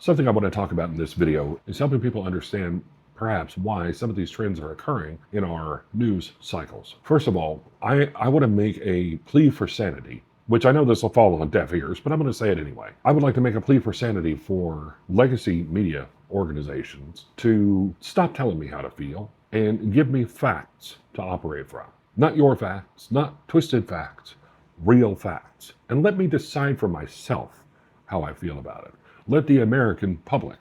Something I want to talk about in this video is helping people understand perhaps why some of these trends are occurring in our news cycles. First of all, I want to make a plea for sanity, which I know this will fall on deaf ears, but I'm going to say it anyway. I would like to make a plea for sanity for legacy media organizations to stop telling me how to feel and give me facts to operate from. Not your facts, not twisted facts, real facts. And let me decide for myself how I feel about it. Let the American public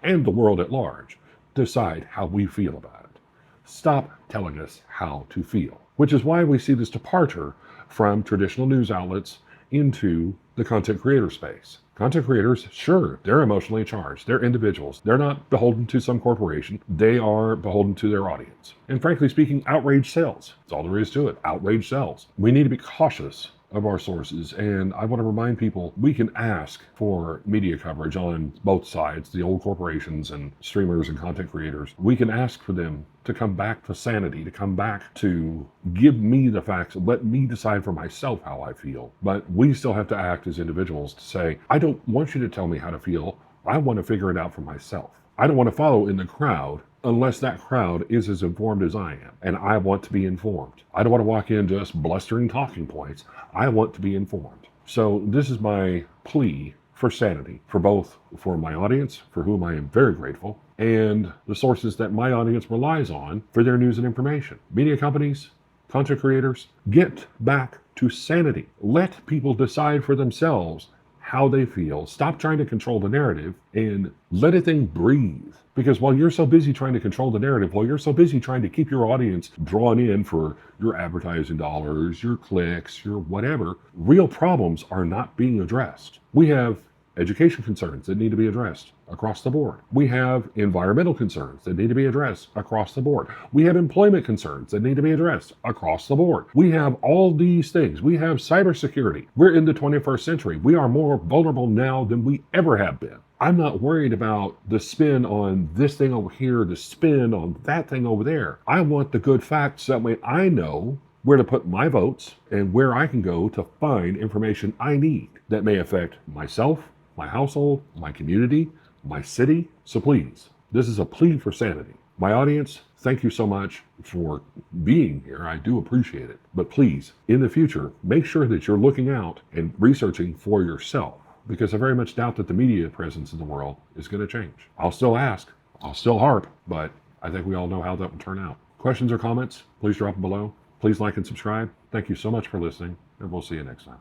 and the world at large decide how we feel about it. Stop telling us how to feel, which is why we see this departure from traditional news outlets into the content creator space. Content creators, sure, they're emotionally charged. They're individuals. They're not beholden to some corporation. They are beholden to their audience. And frankly speaking, outrage sells. That's all there is to it. Outrage sells. We need to be cautious of our sources, and I want to remind people we can ask for media coverage on both sides, the old corporations and streamers and content creators. We can ask for them to come back to sanity, to come back to give me the facts, let me decide for myself how I feel. But we still have to act as individuals to say, I don't want you to tell me how to feel. I want to figure it out for myself. I don't want to follow in the crowd unless that crowd is as informed as I am, and I want to be informed. I don't want to walk in just blustering talking points. I want to be informed. So this is my plea for sanity, for my audience, for whom I am very grateful, and the sources that my audience relies on for their news and information. Media companies, content creators, get back to sanity. Let people decide for themselves how they feel. Stop trying to control the narrative and let a thing breathe. Because while you're so busy trying to control the narrative, while you're so busy trying to keep your audience drawn in for your advertising dollars, your clicks, your whatever, real problems are not being addressed. We have education concerns that need to be addressed across the board. We have environmental concerns that need to be addressed across the board. We have employment concerns that need to be addressed across the board. We have all these things. We have cybersecurity. We're in the 21st century. We are more vulnerable now than we ever have been. I'm not worried about the spin on this thing over here, the spin on that thing over there. I want the good facts. That way I know where to put my votes and where I can go to find information I need that may affect myself, my household, my community, my city. So please, this is a plea for sanity. My audience, thank you so much for being here. I do appreciate it. But please, in the future, make sure that you're looking out and researching for yourself, because I very much doubt that the media presence in the world is going to change. I'll still ask, I'll still harp, but I think we all know how that will turn out. Questions or comments, please drop them below. Please like and subscribe. Thank you so much for listening, and we'll see you next time.